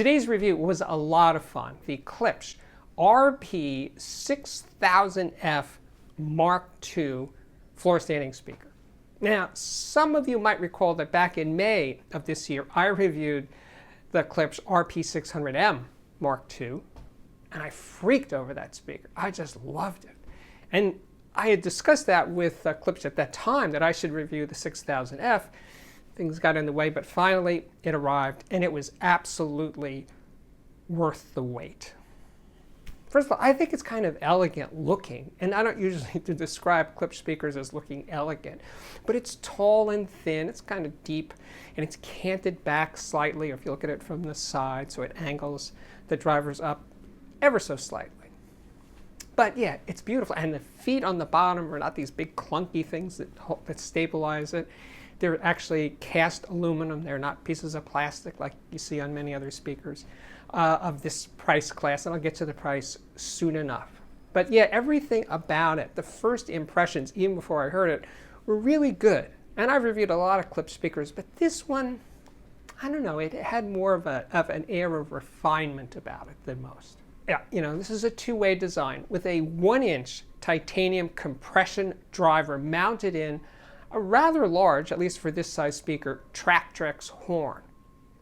Today's review was a lot of fun. The KLIPSCH RP-6000F II floor standing speaker. Now, some of you might recall that back in May of this year, I reviewed the KLIPSCH RP-600M II, and I freaked over that speaker. I just loved it. And I had discussed that with KLIPSCH at that time, that I should review the 6000F. Things got in the way, but finally it arrived, and it was absolutely worth the wait. First of all, I think it's kind of elegant looking, and I don't usually describe KLIPSCH speakers as looking elegant, but it's tall and thin, it's kind of deep, and it's canted back slightly, or if you look at it from the side, so it angles the drivers up ever so slightly. But yeah, it's beautiful, and the feet on the bottom are not these big clunky things that stabilize it. They're actually cast aluminum. They're not pieces of plastic like you see on many other speakers of this price class, and I'll get to the price soon enough. But yeah, everything about it, the first impressions, even before I heard it, were really good. And I've reviewed a lot of KLIPSCH speakers, but this one, I don't know, it had more of an air of refinement about it than most. Yeah, you know, this is a two-way design with a 1-inch titanium compression driver mounted in a rather large, at least for this size speaker, Tractrex horn.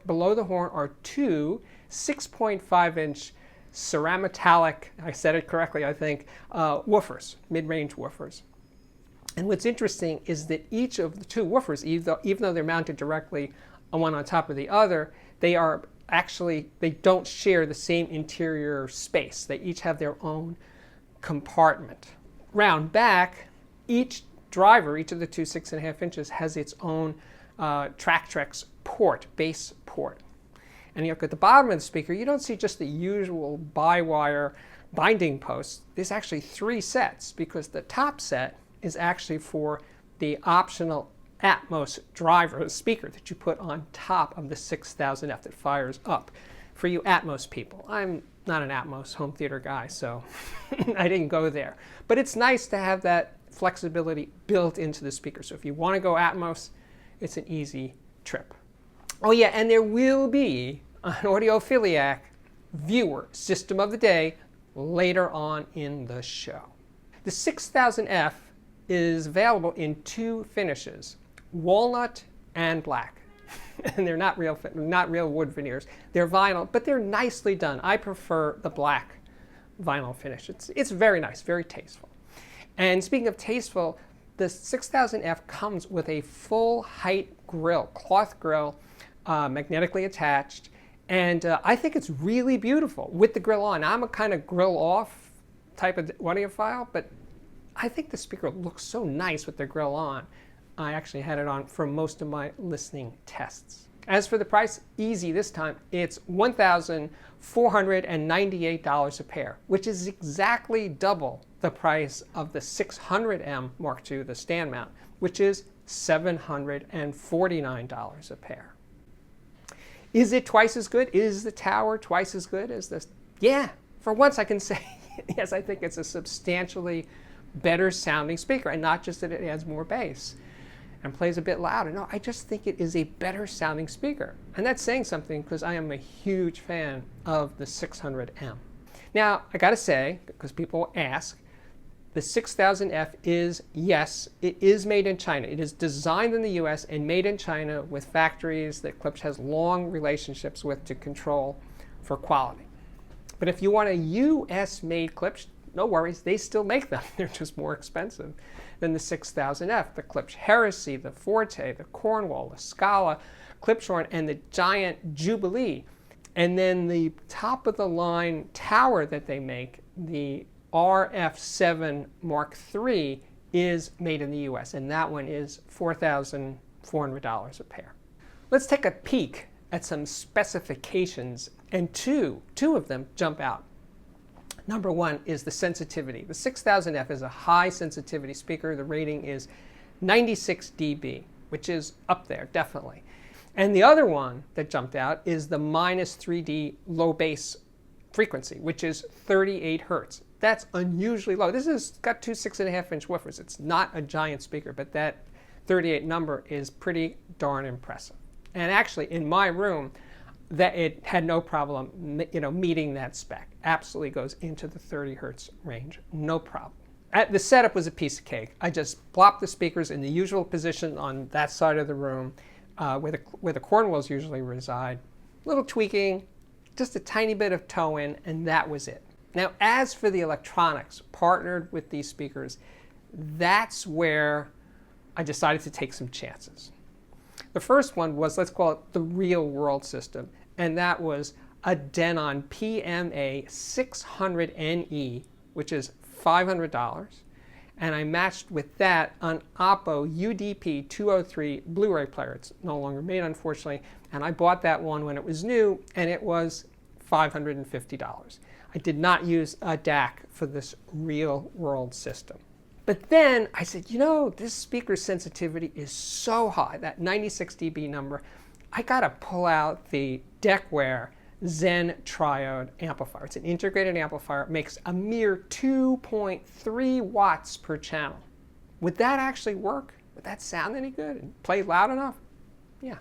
Below the horn are two 6.5-inch cerametallic, I said it correctly, I think, woofers, mid-range woofers. And what's interesting is that each of the two woofers, even though they're mounted directly one on top of the other, they don't share the same interior space. They each have their own compartment. Round back, each driver, each of the two 6.5 inches, has its own Tractrex port, base port. And you look at the bottom of the speaker, you don't see just the usual bi-wire binding posts. There's actually 3 sets, because the top set is actually for the optional Atmos driver, the speaker that you put on top of the 6000F that fires up for you Atmos people. I'm not an Atmos home theater guy, so I didn't go there. But it's nice to have that flexibility built into the speaker. So if you want to go Atmos, it's an easy trip. Oh yeah, and there will be an Audiophiliac viewer system of the day later on in the show. The 6000F is available in 2 finishes, walnut and black. And they're not real wood veneers. They're vinyl, but they're nicely done. I prefer the black vinyl finish. It's very nice, very tasteful. And speaking of tasteful, the 6000F comes with a full height grill, cloth grill, magnetically attached. And I think it's really beautiful with the grill on. I'm a kind of grill off type of audiophile, but I think the speaker looks so nice with the grill on. I actually had it on for most of my listening tests. As for the price, easy this time. It's $1,498 a pair, which is exactly double the price of the 600M II, the stand mount, which is $749 a pair. Is it twice as good? Is the tower twice as good as this? Yeah, for once I can say, yes, I think it's a substantially better sounding speaker, and not just that it adds more bass and plays a bit louder. No, I just think it is a better sounding speaker. And that's saying something, because I am a huge fan of the 600M. Now, I gotta say, because people ask, the 6000F is, yes, it is made in China. It is designed in the US and made in China with factories that KLIPSCH has long relationships with to control for quality. But if you want a US made KLIPSCH, no worries, they still make them. They're just more expensive than the 6000F. The KLIPSCH Heresy, the Forte, the Cornwall, the Scala, Klipschorn, and the giant Jubilee. And then the top of the line tower that they make, the RF-7 Mark III, is made in the US, and that one is $4,400 a pair. Let's take a peek at some specifications, and two of them jump out. Number one is the sensitivity. The 6000F is a high sensitivity speaker. The rating is 96 dB, which is up there, definitely. And the other one that jumped out is the -3D low bass frequency, which is 38 hertz. That's unusually low. This has got 2 6.5-inch woofers. It's not a giant speaker, but that 38 number is pretty darn impressive. And actually, in my room, that it had no problem, meeting that spec. Absolutely goes into the 30 hertz range, no problem. The setup was a piece of cake. I just plopped the speakers in the usual position on that side of the room, where the cornwalls usually reside. Little tweaking, just a tiny bit of toe in, and that was it. Now, as for the electronics partnered with these speakers, that's where I decided to take some chances. The first one was, let's call it the real world system, and that was a Denon PMA 600NE, which is $500, and I matched with that an Oppo UDP 203 Blu-ray player. It's no longer made, unfortunately, and I bought that one when it was new, and it was $550. I did not use a DAC for this real world system. But then I said, this speaker sensitivity is so high, that 96 dB number, I gotta pull out the Decware Zen Triode amplifier. It's an integrated amplifier. It makes a mere 2.3 watts per channel. Would that actually work? Would that sound any good and play loud enough? Yeah.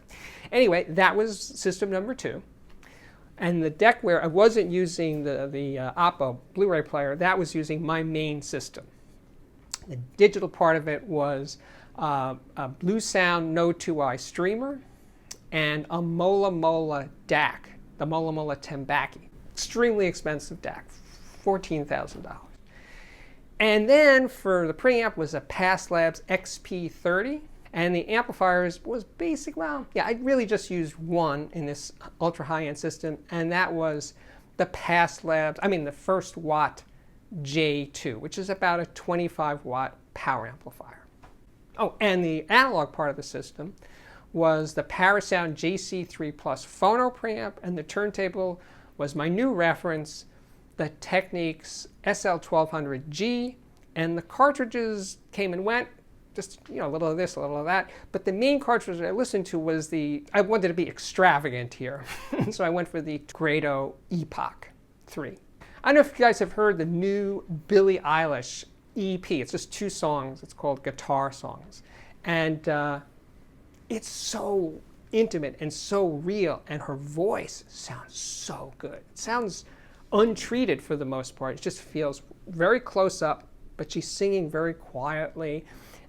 Anyway, that was system number 2. And the Decware, I wasn't using the Oppo Blu-ray player. That was using my main system. The digital part of it was a Blue Sound No 2i streamer and a Mola DAC, the Mola Tambaqui. Extremely expensive DAC, $14,000. And then for the preamp was a Labs XP30. And the amplifiers was basic, I really just used one in this ultra high-end system, and that was the the First Watt J2, which is about a 25 watt power amplifier. Oh, and the analog part of the system was the Parasound JC3 plus phono preamp, and the turntable was my new reference, the Technics SL 1200G, and the cartridges came and went, just a little of this, a little of that. But the main cartridge that I listened to was I wanted to be extravagant here, so I went for the Grado Epoch 3. I don't know if you guys have heard the new Billie Eilish EP. It's just 2 songs. It's called Guitar Songs. And it's so intimate and so real, and her voice sounds so good. It sounds untreated for the most part. It just feels very close up, but she's singing very quietly,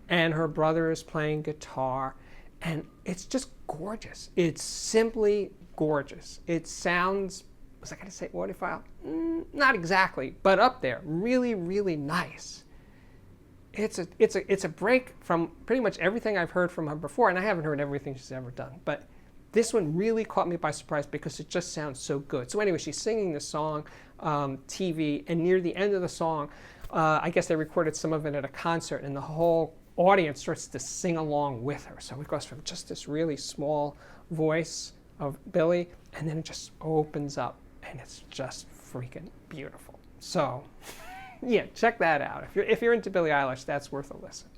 and her brother is playing guitar, and it's just gorgeous. It's simply gorgeous. It sounds, was I going to say audiophile? Not exactly, but up there. Really, really nice. It's a break from pretty much everything I've heard from her before, and I haven't heard everything she's ever done. But this one really caught me by surprise because it just sounds so good. So anyway, she's singing the song, TV, and near the end of the song, I guess they recorded some of it at a concert, and the whole audience starts to sing along with her. So it goes from just this really small voice of Billie, and then it just opens up, and it's just freaking beautiful. So yeah, check that out. If you're into Billie Eilish, that's worth a listen.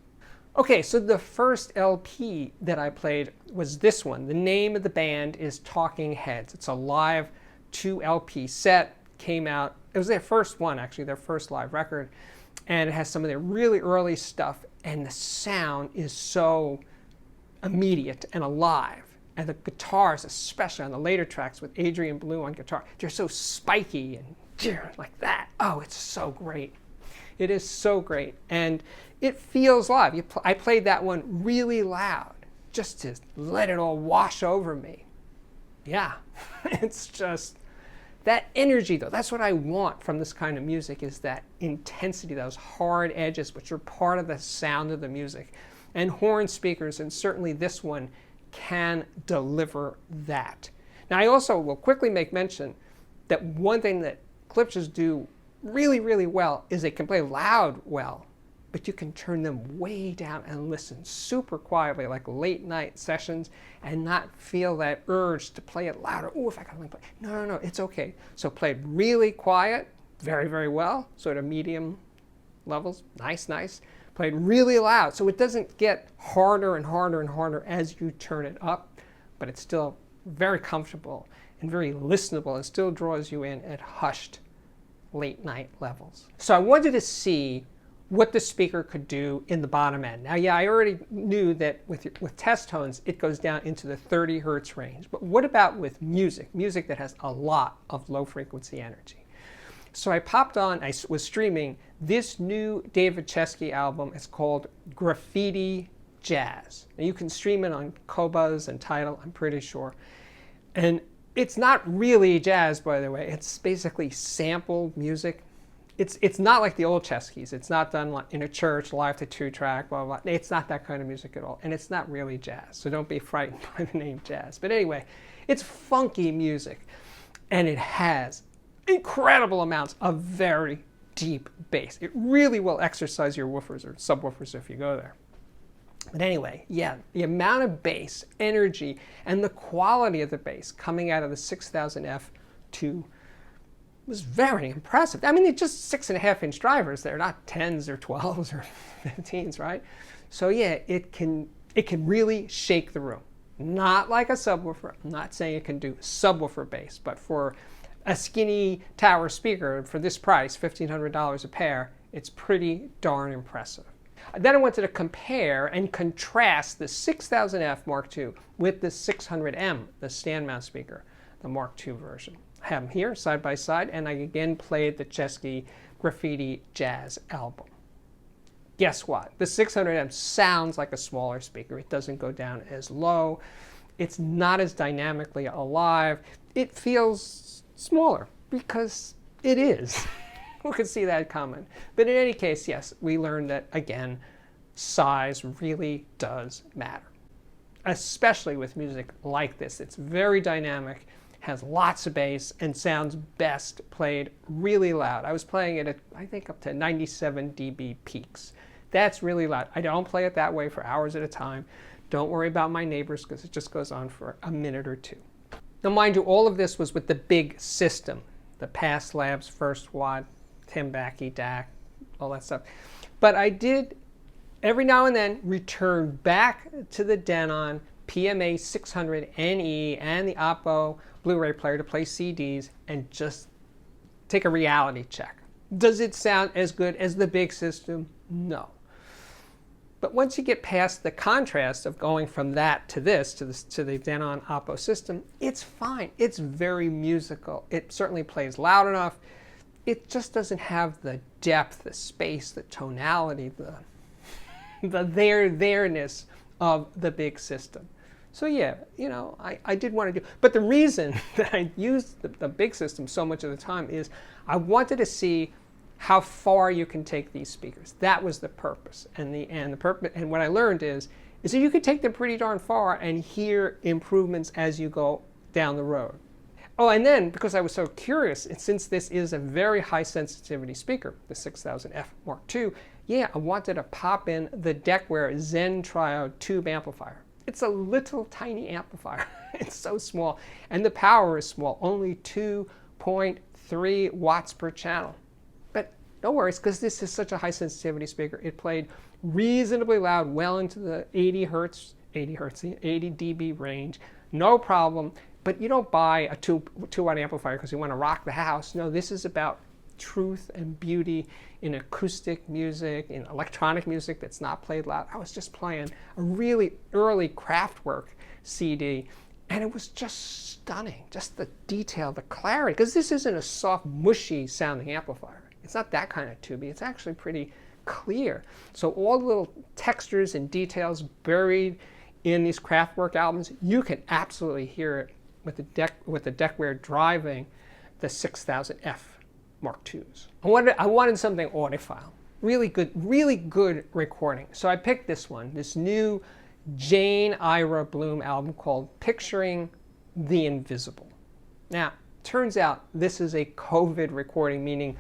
Okay, so the first LP that I played was this one. The name of the band is Talking Heads. It's a live 2 LP set. Came out, it was their first one actually, their first live record, and it has some of their really early stuff, and the sound is so immediate and alive. And the guitars, especially on the later tracks with Adrian Blue on guitar, they're so spiky and like that. Oh, it's so great. It is so great. And it feels live. I played that one really loud just to let it all wash over me. Yeah, it's just that energy, though. That's what I want from this kind of music, is that intensity, those hard edges, which are part of the sound of the music. And horn speakers, and certainly this one, can deliver that. Now, I also will quickly make mention that one thing that KLIPSCHs do really, really well is they can play loud well, but you can turn them way down and listen super quietly, like late night sessions, and not feel that urge to play it louder. Oh, if I can only play. No, it's okay. So played really quiet, very, very well, sort of medium levels, nice. Played really loud, so it doesn't get harder and harder and harder as you turn it up, but it's still very comfortable and very listenable and still draws you in at hushed late night levels. So I wanted to see what the speaker could do in the bottom end. Now, yeah, I already knew that with test tones, it goes down into the 30 hertz range. But what about with music? Music that has a lot of low frequency energy. So I popped on, I was streaming this new David Chesky album. It's called Graffiti Jazz. And you can stream it on Qobuz and Tidal, I'm pretty sure. And it's not really jazz, by the way. It's basically sampled music. It's not like the old Cheskys. It's not done in a church, live to 2-track, blah, blah, blah. It's not that kind of music at all. And it's not really jazz. So don't be frightened by the name jazz. But anyway, it's funky music. And it has incredible amounts of very deep bass. It really will exercise your woofers or subwoofers if you go there. But anyway, yeah, the amount of bass, energy, and the quality of the bass coming out of the 6000F II was very impressive. I mean, they're just 6.5-inch drivers. They're not 10s or 12s or 15s, right? So yeah, it can really shake the room. Not like a subwoofer. I'm not saying it can do subwoofer bass, but for a skinny tower speaker for this price, $1,500 a pair, it's pretty darn impressive. Then I wanted to compare and contrast the 6000F Mark II with the 600M, the stand mount speaker, the Mark II version. I have them here side by side, and I again played the Chesky Graffiti Jazz album. Guess what? The 600M sounds like a smaller speaker. It doesn't go down as low. It's not as dynamically alive. It feels smaller because it is. Who could see that comment? But in any case, yes, we learned that, again, size really does matter. Especially with music like this. It's very dynamic, has lots of bass, and sounds best played really loud. I was playing it at, I think, up to 97 dB peaks. That's really loud. I don't play it that way for hours at a time. Don't worry about my neighbors because it just goes on for a minute or two. Now, mind you, all of this was with the big system, the past Labs First Watt, Tambaqui, DAC, all that stuff. But I did, every now and then, return back to the Denon PMA 600NE and the Oppo Blu-ray player to play CDs and just take a reality check. Does it sound as good as the big system? No. But once you get past the contrast of going from that to this, to the Denon Oppo system, it's fine. It's very musical. It certainly plays loud enough. It just doesn't have the depth, the space, the tonality, the there-ness of the big system. So yeah, you know, I did want to do, but the reason that I used the big system so much of the time is I wanted to see how far you can take these speakers. That was the purpose. And what I learned is that you could take them pretty darn far and hear improvements as you go down the road. Oh, and then, because I was so curious, and since this is a very high sensitivity speaker, the 6000F Mark II, yeah, I wanted to pop in the Decware Zen Triode tube amplifier. It's a little tiny amplifier. It's so small. And the power is small, only 2.3 watts per channel. But no worries, because this is such a high sensitivity speaker. It played reasonably loud, well into the 80 dB range. No problem. But you don't buy a 2-watt amplifier because you want to rock the house. No, this is about truth and beauty in acoustic music, in electronic music that's not played loud. I was just playing a really early Kraftwerk CD, and it was just stunning. Just the detail, the clarity, because this isn't a soft, mushy sounding amplifier. It's not that kind of tubey. It's actually pretty clear. So all the little textures and details buried in these Kraftwerk albums, you can absolutely hear it with the Decware driving the 6000F Mark IIs. I wanted something audiophile, really good recording. So I picked this one, this new Jane Ira Bloom album called Picturing the Invisible. Now, turns out this is a COVID recording, meaning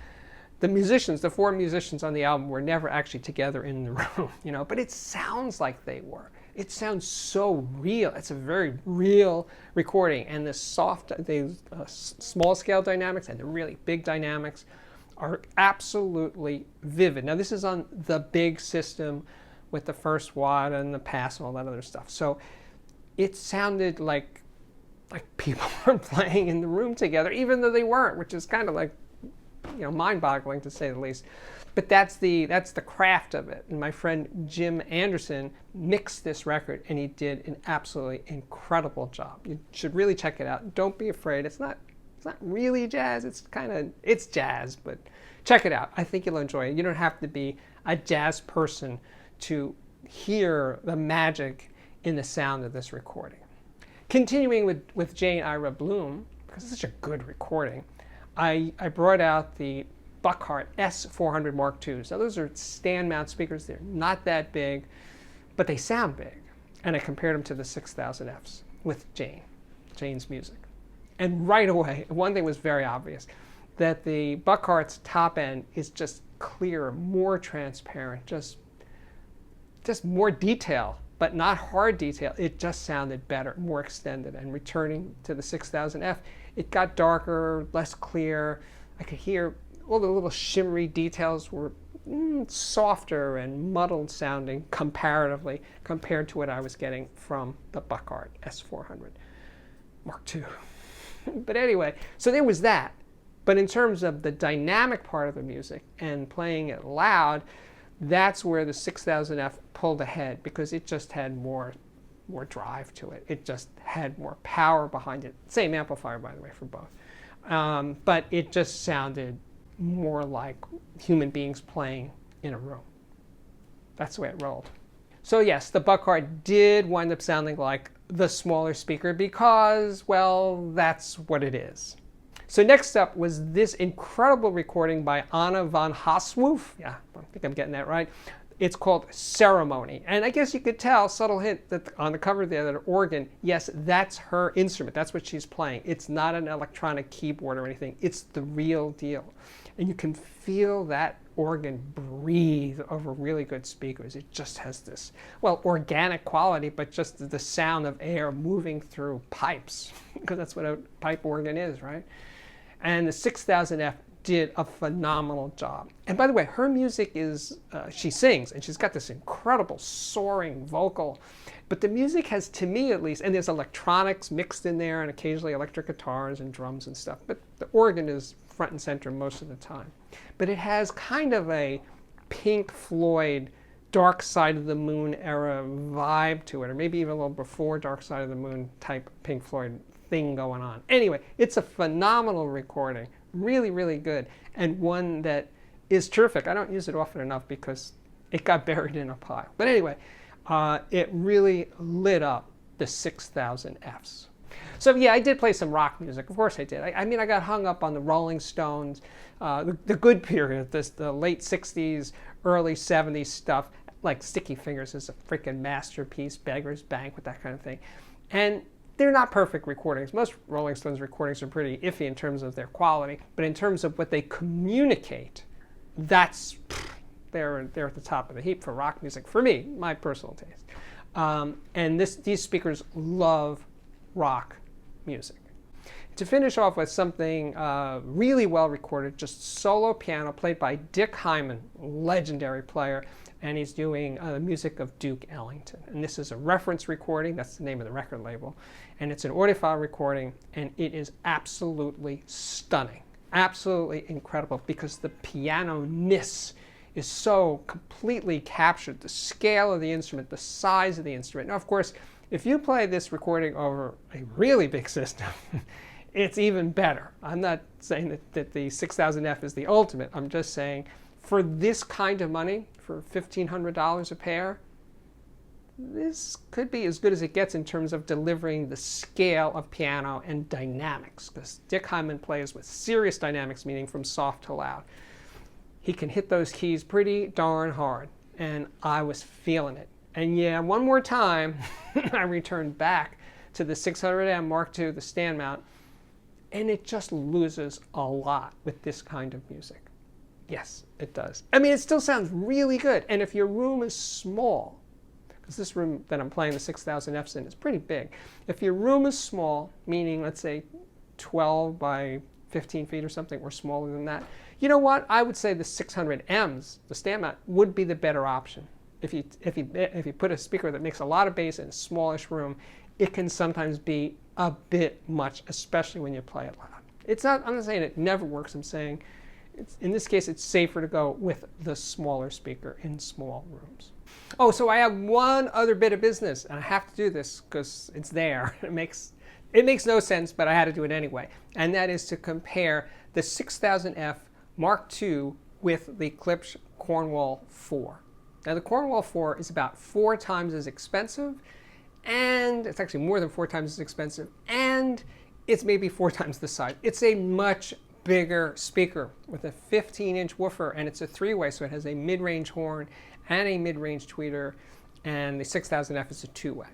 the musicians, the 4 musicians on the album were never actually together in the room, you know, but it sounds like they were. It sounds so real. It's a very real recording, and the small scale dynamics and the really big dynamics are absolutely vivid. Now this is on the big system with the First Watt and the Pass and all that other stuff. So it sounded like people were playing in the room together, even though they weren't, which is kind of like mind-boggling to say the least. But that's the craft of it. And my friend Jim Anderson mixed this record, and he did an absolutely incredible job. You should really check it out. Don't be afraid. It's not really jazz. It's jazz, but check it out. I think you'll enjoy it. You don't have to be a jazz person to hear the magic in the sound of this recording. Continuing with Jane Ira Bloom, because it's such a good recording, I brought out the Buchardt S400 Mark IIs. Now those are stand mount speakers. They're not that big, but they sound big. And I compared them to the 6000Fs with Jane's music. And right away, one thing was very obvious, that the Buckhardt's top end is just clearer, more transparent, just more detail, but not hard detail. It just sounded better, more extended. And returning to the 6000F, it got darker, less clear. I could hear all the little shimmery details were softer and muddled sounding comparatively compared to what I was getting from the Buchardt S400 Mark II. But anyway, so there was that. But in terms of the dynamic part of the music and playing it loud, that's where the 6000F pulled ahead, because it just had more drive to it. It just had more power behind it. Same amplifier, by the way, for both. But it just sounded more like human beings playing in a room. That's the way it rolled. So yes, the Buchardt did wind up sounding like the smaller speaker because, well, that's what it is. So next up was this incredible recording by Anna von Haswolf. Yeah, I think I'm getting that right. It's called Ceremony. And I guess you could tell, subtle hint, that on the cover there, that organ, yes, that's her instrument. That's what she's playing. It's not an electronic keyboard or anything. It's the real deal. And you can feel that organ breathe over really good speakers. It just has this, well, organic quality, but just the sound of air moving through pipes, because that's what a pipe organ is, right? And the 6000F did a phenomenal job. And by the way, her music is, she sings, and she's got this incredible soaring vocal, but the music has, to me at least, and there's electronics mixed in there and occasionally electric guitars and drums and stuff, but the organ is front and center most of the time. But it has kind of a Pink Floyd, Dark Side of the Moon era vibe to it, or maybe even a little before Dark Side of the Moon type Pink Floyd thing going on. Anyway, it's a phenomenal recording. Really, really good, and one that is terrific. I don't use it often enough because it got buried in a pile. But anyway, it really lit up the 6000Fs. So yeah, I did play some rock music. Of course I did. I mean, I got hung up on the Rolling Stones, the good period, the late 60s, early 70s stuff, like Sticky Fingers is a freaking masterpiece, Beggar's Banquet, that kind of thing. And they're not perfect recordings. Most Rolling Stones recordings are pretty iffy in terms of their quality, but in terms of what they communicate, they're at the top of the heap for rock music, for me, my personal taste. And these speakers love rock music. To finish off with something really well recorded, just solo piano played by Dick Hyman, legendary player, and he's doing the music of Duke Ellington. And this is a reference recording, that's the name of the record label, and it's an audiophile recording, and it is absolutely stunning, absolutely incredible, because the piano-ness is so completely captured, the scale of the instrument, the size of the instrument. Now, of course, if you play this recording over a really big system, it's even better. I'm not saying that the 6000F is the ultimate. I'm just saying for this kind of money, for $1,500 a pair, this could be as good as it gets in terms of delivering the scale of piano and dynamics, because Dick Hyman plays with serious dynamics, meaning from soft to loud. He can hit those keys pretty darn hard, and I was feeling it. And yeah, one more time, I returned back to the 600M Mark II, the stand mount, and it just loses a lot with this kind of music. Yes, it does. I mean, it still sounds really good. And if your room is small, because this room that I'm playing the 6000Fs in is pretty big. If your room is small, meaning, let's say, 12 by 15 feet or something, or smaller than that, you know what? I would say the 600Ms, the stand mount, would be the better option. If you put a speaker that makes a lot of bass in a smallish room, it can sometimes be a bit much, especially when you play it loud. I'm not saying it never works. I'm saying in this case, it's safer to go with the smaller speaker in small rooms. Oh, so I have one other bit of business, and I have to do this because it's there. It makes no sense, but I had to do it anyway. And that is to compare the 6000F Mark II with the KLIPSCH Cornwall 4. Now the Cornwall 4 is about 4 times as expensive, and it's actually more than 4 times as expensive, and it's maybe 4 times the size. It's a much bigger speaker with a 15-inch woofer, and it's a 3-way, so it has a mid-range horn and a mid-range tweeter, and the 6000F is a 2-way.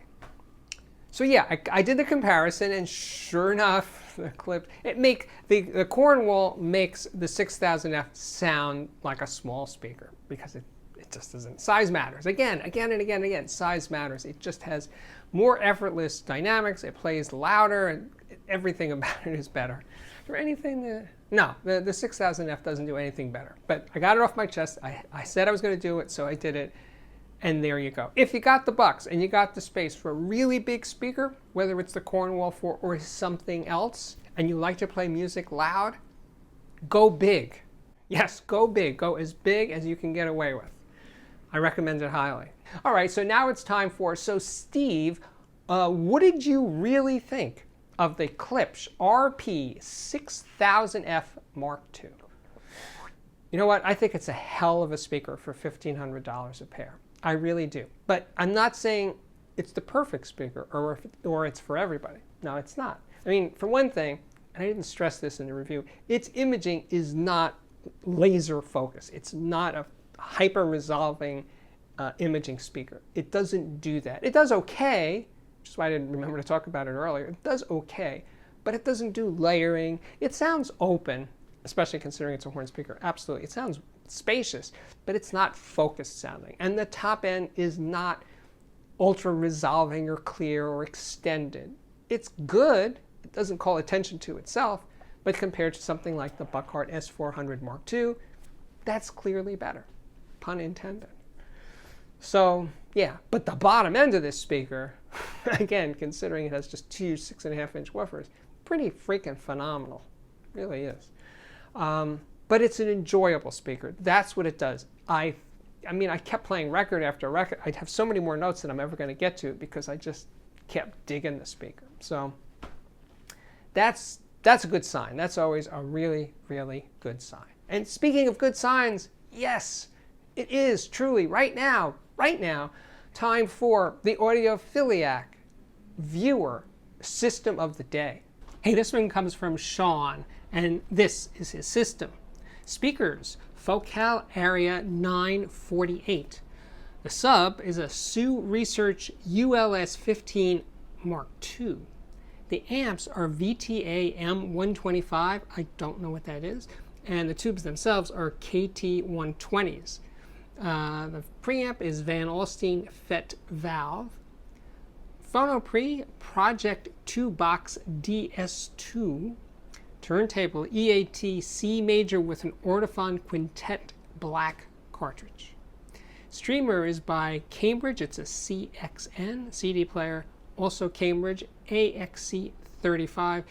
So yeah, I did the comparison, and sure enough, the Cornwall makes the 6000F sound like a small speaker because it just doesn't. Size matters. Again, and again, size matters. It just has more effortless dynamics. It plays louder, and everything about it is better. Is there anything that... No, the 6000F doesn't do anything better. But I got it off my chest. I said I was going to do it, so I did it. And there you go. If you got the bucks and you got the space for a really big speaker, whether it's the Cornwall 4 or something else, and you like to play music loud, go big. Yes, go big. Go as big as you can get away with. I recommend it highly. All right, so now it's time for, so Steve, what did you really think of the KLIPSCH RP-6000F Mark II? You know what? I think it's a hell of a speaker for $1,500 a pair. I really do. But I'm not saying it's the perfect speaker or it's for everybody. No, it's not. I mean, for one thing, and I didn't stress this in the review, its imaging is not laser focused. It's not a hyper-resolving imaging speaker. It doesn't do that. It does okay, which is why I didn't remember to talk about it earlier. It does okay, but it doesn't do layering. It sounds open, especially considering it's a horn speaker. Absolutely. It sounds spacious, but it's not focused sounding. And the top end is not ultra resolving or clear or extended. It's good. It doesn't call attention to itself, but compared to something like the Buchardt S400 Mark II, that's clearly better. Pun intended. So yeah, but the bottom end of this speaker, again, considering it has just 2 6.5-inch woofers, pretty freaking phenomenal. It really is. But it's an enjoyable speaker. That's what it does. I mean, I kept playing record after record. I'd have so many more notes than I'm ever going to get to because I just kept digging the speaker. So that's a good sign. That's always a really, really good sign. And speaking of good signs, yes, it is truly right now, time for the Audiophiliac Viewer System of the Day. Hey, this one comes from Sean, and this is his system. Speakers, focal area 948. The sub is a Sioux Research ULS-15 Mark II. The amps are VTA M125, I don't know what that is, and the tubes themselves are KT120s. The preamp is Van Alstyne FET valve. Phono pre, Project 2 Box DS2. Turntable EAT C major with an Audiophiliac Quintet black cartridge. Streamer is by Cambridge. It's a CXN CD player. Also Cambridge AXC35.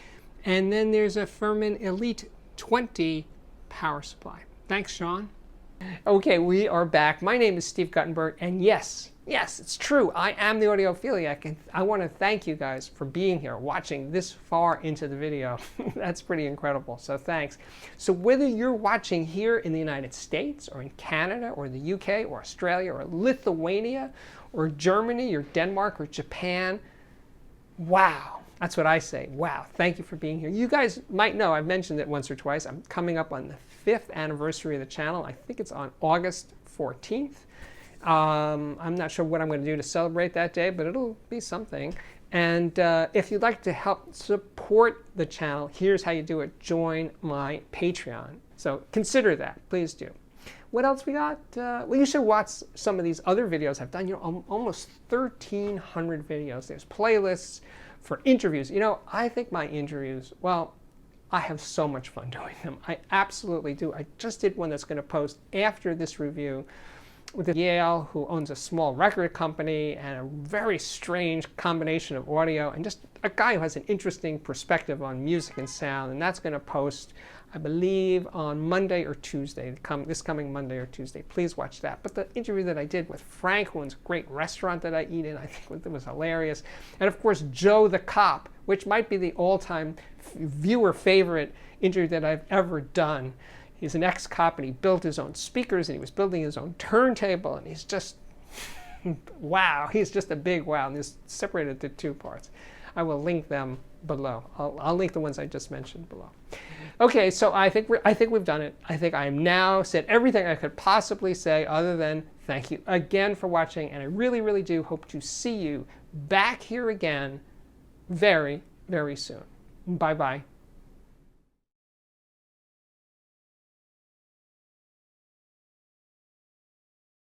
And then there's a Furman Elite 20 power supply. Thanks, Sean. Okay, we are back. My name is Steve Guttenberg, and yes, it's true. I am the Audiophiliac, and I want to thank you guys for being here, watching this far into the video. That's pretty incredible, so thanks. So whether you're watching here in the United States, or in Canada, or the UK, or Australia, or Lithuania, or Germany, or Denmark, or Japan, wow. That's what I say. Wow, thank you for being here. You guys might know, I've mentioned it once or twice, I'm coming up on the 5th anniversary of the channel. I think it's on August 14th. I'm not sure what I'm going to do to celebrate that day, but it'll be something. And if you'd like to help support the channel, here's how you do it. Join my Patreon. So consider that. Please do. What else we got? Well, you should watch some of these other videos I've done. You know, almost 1,300 videos. There's playlists for interviews. You know, I think my interviews, well, I have so much fun doing them. I absolutely do. I just did one that's going to post after this review with Yale, who owns a small record company and a very strange combination of audio, and just a guy who has an interesting perspective on music and sound. And that's going to post, I believe, on Monday or Tuesday, this coming Monday or Tuesday. Please watch that. But the interview that I did with Frank, who owns a great restaurant that I eat in, I think it was hilarious. And of course, Joe the Cop, which might be the all-time viewer favorite interview that I've ever done. He's an ex-cop, and he built his own speakers, and he was building his own turntable, and he's just, wow, he's just a big wow, and he's separated into two parts. I will link them below. I'll link the ones I just mentioned below. Okay, so I think we've done it. I think I am now said everything I could possibly say other than thank you again for watching, and I really, really do hope to see you back here again very, very soon. Bye-bye.